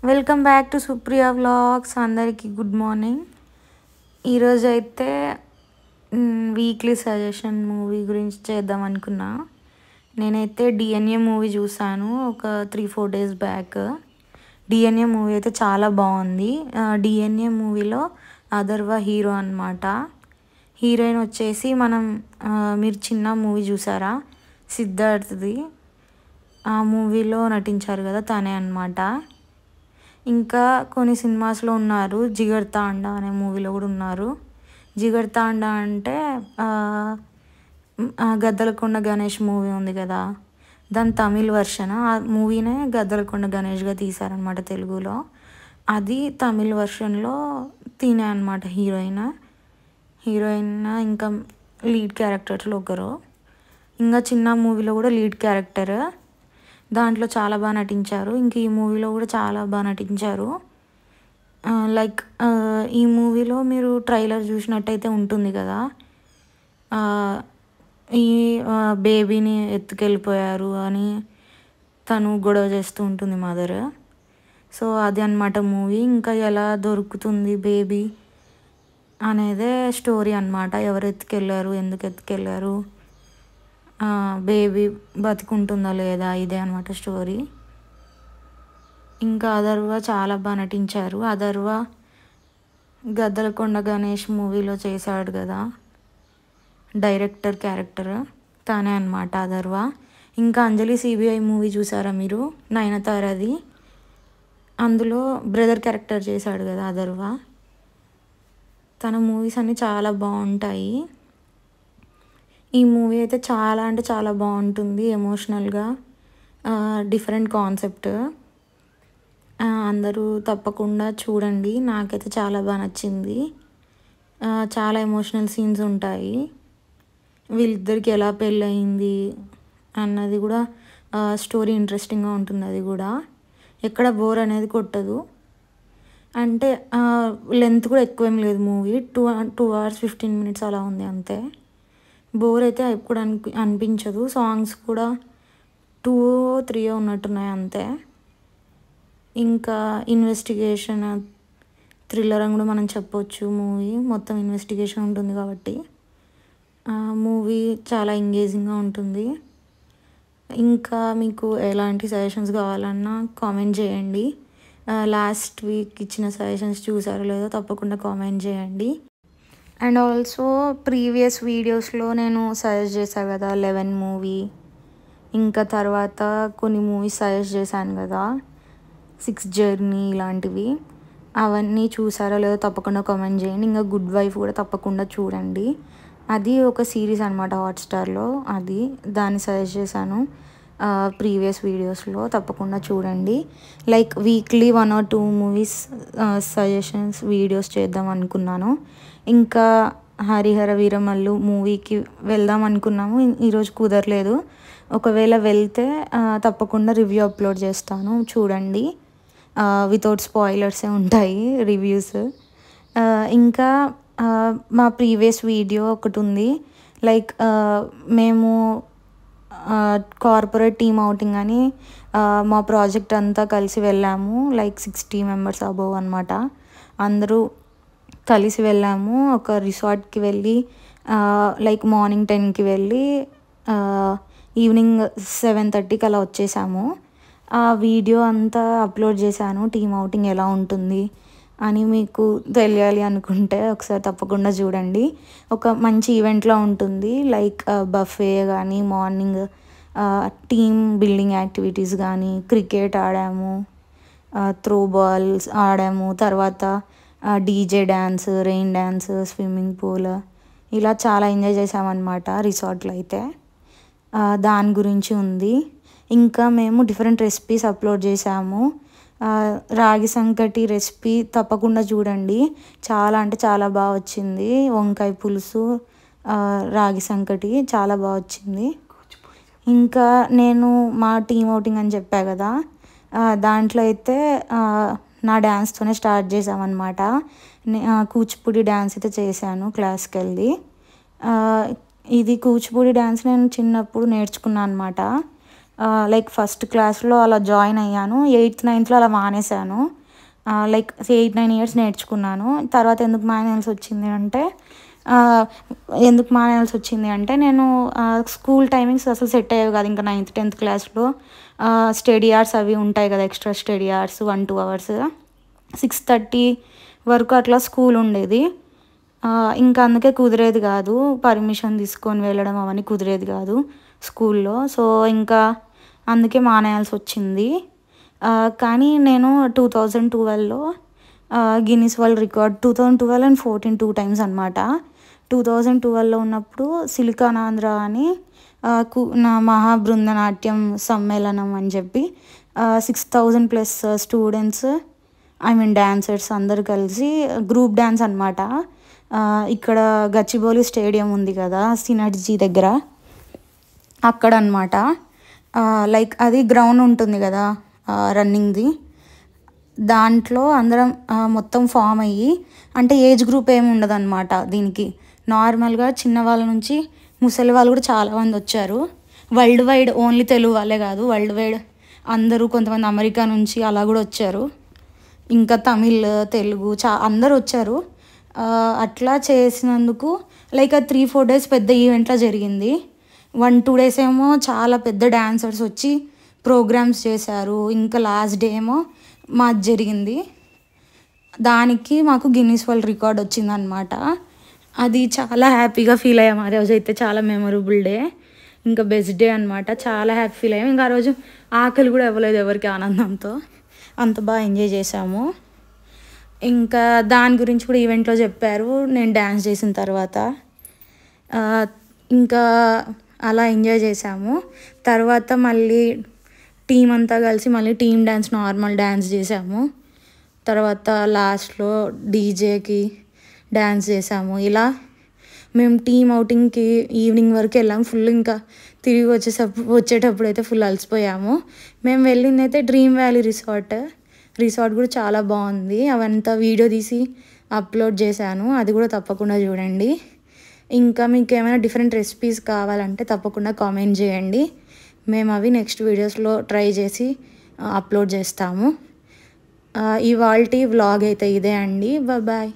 Welcome back to Supriya vlogs. అందరికీ good morning. ఈరోజు అయితే వీక్లీ సజెషన్ మూవీ గురించి చేద్దాం అనుకున్నా. నేనైతే డిఎన్ఏ మూవీ చూసాను ఒక 3-4 డేస్ బ్యాక్. డిఎన్ఏ మూవీ అయితే చాలా బాగుంది. డిఎన్ఏ మూవీలో అథర్వ హీరో అనమాట. హీరోయిన్ వచ్చేసి మీరు చిన్న మూవీ చూసారా, సిద్ధార్థ్ది, ఆ మూవీలో నటించారు కదా, తనే అనమాట. ఇంకా కొన్ని సినిమాస్లో ఉన్నారు. జిగర్ తాండా అనే మూవీలో కూడా ఉన్నారు. జిగర్ తాండా అంటే గద్దలకొండ గణేష్ మూవీ ఉంది కదా, దాని తమిళ్ వర్షన్. ఆ మూవీనే గద్దలకొండ గణేష్గా తీశారనమాట తెలుగులో. అది తమిళ్ వర్షన్లో తినే అనమాట హీరోయిన్ ఇంకా లీడ్ క్యారెక్టర్స్లో ఒకరు. ఇంకా చిన్న మూవీలో కూడా లీడ్ క్యారెక్టర్, దాంట్లో చాలా బాగా నటించారు. ఇంక ఈ మూవీలో కూడా చాలా బాగా నటించారు. ఈ మూవీలో మీరు ట్రైలర్ చూసినట్టయితే ఉంటుంది కదా, ఈ బేబీని ఎత్తుకెళ్ళిపోయారు అని తను గొడవ చేస్తూ ఉంటుంది మదర్. సో అది అన్నమాట మూవీ. ఇంకా ఎలా దొరుకుతుంది బేబీ అనేదే స్టోరీ అన్నమాట. ఎవరు ఎత్తుకెళ్ళారు, ఎందుకు ఎత్తుకెళ్ళారు, బేబీ బతికుంటుందా లేదా, ఇదే అనమాట స్టోరీ. ఇంకా అథర్వ చాలా బాగా నటించారు. అథర్వ గద్దలకొండ గణేష్ మూవీలో చేశాడు కదా డైరెక్టర్ క్యారెక్టర్, తనే అనమాట అథర్వ. ఇంకా అంజలి సిబిఐ మూవీ చూసారా మీరు, నయనతారది, అందులో బ్రదర్ క్యారెక్టర్ చేశాడు కదా అథర్వ. తన మూవీస్ అన్నీ చాలా బాగుంటాయి. ఈ మూవీ అయితే చాలా అంటే చాలా బాగుంటుంది, ఎమోషనల్గా, డిఫరెంట్ కాన్సెప్ట్. అందరూ తప్పకుండా చూడండి. నాకైతే చాలా బాగా నచ్చింది. చాలా ఎమోషనల్ సీన్స్ ఉంటాయి. వీళ్ళిద్దరికి ఎలా పెళ్ళయింది అన్నది కూడా స్టోరీ ఇంట్రెస్టింగ్గా ఉంటుంది. అది కూడా ఎక్కడ బోర్ అనేది కొట్టదు. అంటే లెంత్ కూడా ఎక్కువేం లేదు. మూవీ 2 hours 15 minutes అలా ఉంది అంతే. బోర్ అయితే ఎప్పుడు అనిపించదు. సాంగ్స్ కూడా 2-3 ఉన్నట్టున్నాయి అంతే. ఇంకా ఇన్వెస్టిగేషన్ థ్రిల్లర్ అని కూడా మనం చెప్పొచ్చు. మూవీ మొత్తం ఇన్వెస్టిగేషన్ ఉంటుంది కాబట్టి మూవీ చాలా ఎంగేజింగ్గా ఉంటుంది. ఇంకా మీకు ఎలాంటి సజెషన్స్ కావాలన్నా కామెంట్ చేయండి. లాస్ట్ వీక్ ఇచ్చిన సజెషన్స్ చూసారో లేదో తప్పకుండా కామెంట్ చేయండి. అండ్ ఆల్సో ప్రీవియస్ వీడియోస్లో నేను సజెస్ట్ చేశాను కదా 11 మూవీ, ఇంకా తర్వాత కొన్ని మూవీస్ సజెస్ట్ చేశాను కదా 6 జర్నీ, ఇలాంటివి. అవన్నీ చూసారో లేదో తప్పకుండా కామెంట్ చేయండి. ఇంకా గుడ్ వైఫ్ కూడా తప్పకుండా చూడండి. అది ఒక సిరీస్ అనమాట హాట్స్టార్లో, దాన్ని సజెస్ట్ చేశాను ప్రీవియస్ వీడియోస్లో. తప్పకుండా చూడండి. Weekly 1 or 2 movies suggestions videos చేద్దాం అనుకున్నాను. ఇంకా హరిహర వీరమల్లు మూవీకి వెళ్దాం అనుకున్నాము, ఈరోజు కుదరలేదు. ఒకవేళ వెళ్తే తప్పకుండా రివ్యూ అప్లోడ్ చేస్తాను, చూడండి. వితౌట్ స్పాయిలర్సే ఉంటాయి రివ్యూస్. ఇంకా మా ప్రీవియస్ వీడియో ఒకటి ఉంది, మేము కార్పొరేట్ టీమ్ అవుటింగ్ అని మా ప్రాజెక్ట్ అంతా కలిసి వెళ్ళాము. 60 members అబోవ్ అనమాట. అందరూ కలిసి వెళ్ళాము. ఒక రిసార్ట్కి వెళ్ళి మార్నింగ్ 10కి వెళ్ళి ఈవినింగ్ 7:30కి అలా వచ్చేసాము. ఆ వీడియో అంతా అప్లోడ్ చేశాను. టీమ్ అవుటింగ్ ఎలా ఉంటుంది అని మీకు తెలియాలి అనుకుంటే ఒకసారి తప్పకుండా చూడండి. ఒక మంచి ఈవెంట్లో ఉంటుంది. బఫే కానీ, మార్నింగ్ టీమ్ బిల్డింగ్ యాక్టివిటీస్ కానీ, క్రికెట్ ఆడాము, త్రో బాల్స్ ఆడాము, తర్వాత DJ dance, rain dance, swimming pool, ఇలా చాలా ఎంజాయ్ చేసామన్నమాట రిసార్ట్లో అయితే. దాని గురించి ఉంది. ఇంకా మేము డిఫరెంట్ రెసిపీస్ అప్లోడ్ చేసాము. రాగి సంకటి రెసిపీ తప్పకుండా చూడండి. చాలా అంటే చాలా బాగా వచ్చింది. వంకాయ పులుసు, రాగి సంకటి చాలా బాగా వచ్చింది. ఇంకా నేను మా టీమ్ అవుటింగ్ అని చెప్పా కదా, దాంట్లో అయితే నా డ్యాన్స్తోనే స్టార్ట్ చేసామన్నమాట. కూచిపూడి డ్యాన్స్ అయితే చేశాను క్లాస్కి వెళ్ళి. ఇది కూచిపూడి డ్యాన్స్ నేను చిన్నప్పుడు నేర్చుకున్నాను అనమాట. లైక్ ఫస్ట్ క్లాస్లో అలా జాయిన్ అయ్యాను. 8th 9thలో అలా మానేశాను. లైక్ 8-9 ఇయర్స్ నేర్చుకున్నాను. తర్వాత ఎందుకు మానేయాల్సి వచ్చింది అంటే నేను స్కూల్ టైమింగ్స్ అసలు సెట్ అయ్యేవి కాదు. ఇంకా 9th 10th క్లాస్లో స్టడీ అవర్స్ అవి ఉంటాయి కదా, ఎక్స్ట్రా స్టడీ అవర్స్ 1-2 అవర్స్. 6:30 వరకు అట్లా స్కూల్ ఉండేది. ఇంకా అందుకే కుదిరేది కాదు, పర్మిషన్ తీసుకొని వెళ్ళడం అవన్నీ కుదిరేది కాదు స్కూల్లో. సో ఇంకా అందుకే మానేయాల్సి వచ్చింది. కానీ నేను 2012లో Guinness world record 2012 and 2014 2 times అనమాట. 2012లో ఉన్నప్పుడు సిలికాన్ ఆంధ్ర అని నా మహాబృందనాట్యం సమ్మేళనం అని చెప్పి 6,000+ స్టూడెంట్స్, డాన్సర్స్ అందరు కలిసి గ్రూప్ డ్యాన్స్ అనమాట. ఇక్కడ గచ్చిబౌలి స్టేడియం ఉంది కదా సినర్జీ దగ్గర, అక్కడ అనమాట. లైక్ అది గ్రౌండ్ ఉంటుంది కదా రన్నింగ్ది, దాంట్లో అందరం మొత్తం ఫామ్ అయ్యి, అంటే ఏజ్ గ్రూప్ ఏమి ఉండదు అనమాట దీనికి. నార్మల్గా చిన్నవాళ్ళ నుంచి ముసలి వాళ్ళు కూడా చాలామంది వచ్చారు. వరల్డ్ వైడ్, ఓన్లీ తెలుగు వాళ్ళే కాదు, వరల్డ్ వైడ్ అందరూ, కొంతమంది అమెరికా నుంచి అలా కూడా వచ్చారు. ఇంకా తమిళ్, తెలుగు అందరూ వచ్చారు. అట్లా చేసినందుకు లైక్ 3-4 డేస్ పెద్ద ఈవెంట్లా జరిగింది. 1-2 డేస్ ఏమో చాలా పెద్ద డాన్సర్స్ వచ్చి ప్రోగ్రామ్స్ చేశారు. ఇంకా లాస్ట్ డే ఏమో మాది జరిగింది. దానికి మాకు గిన్నిస్ వరల్డ్ రికార్డ్ వచ్చిందనమాట. అది చాలా హ్యాపీగా ఫీల్ అయ్యాము. ఆ రోజు అయితే చాలా మెమొరబుల్ డే, ఇంకా బెస్ట్ డే అనమాట. చాలా హ్యాపీ ఫీల్ అయ్యాము. ఇంకా ఆ రోజు ఆకలి కూడా ఇవ్వలేదు ఎవరికి, ఆనందంతో అంత బాగా ఎంజాయ్ చేసాము. ఇంకా దాని గురించి కూడా ఈవెంట్లో చెప్పారు నేను డ్యాన్స్ చేసిన తర్వాత. ఇంకా అలా ఎంజాయ్ చేసాము. తర్వాత మళ్ళీ టీం అంతా కలిసి మళ్ళీ టీమ్ డ్యాన్స్, నార్మల్ డ్యాన్స్ చేసాము. తర్వాత లాస్ట్లో డీజేకి డ్యాన్స్ చేసాము. ఇలా మేము టీమ్ అవుటింగ్కి ఈవినింగ్ వరకు వెళ్ళాము. ఫుల్ ఇంకా తిరిగి వచ్చేటప్పుడు అయితే ఫుల్ అలసిపోయాము. మేము వెళ్ళింది అయితే డ్రీమ్ వ్యాలీ రిసార్ట్ కూడా చాలా బాగుంది. అవంతా వీడియో తీసి అప్లోడ్ చేశాను, అది కూడా తప్పకుండా చూడండి. ఇంకా మీకు ఏమైనా డిఫరెంట్ రెసిపీస్ కావాలంటే తప్పకుండా కామెంట్ చేయండి. మేము అవి నెక్స్ట్ వీడియోస్లో ట్రై చేసి అప్లోడ్ చేస్తాము. ఇవాల్టి వ్లాగ్ అయితే ఇదే అండి. బాయ్.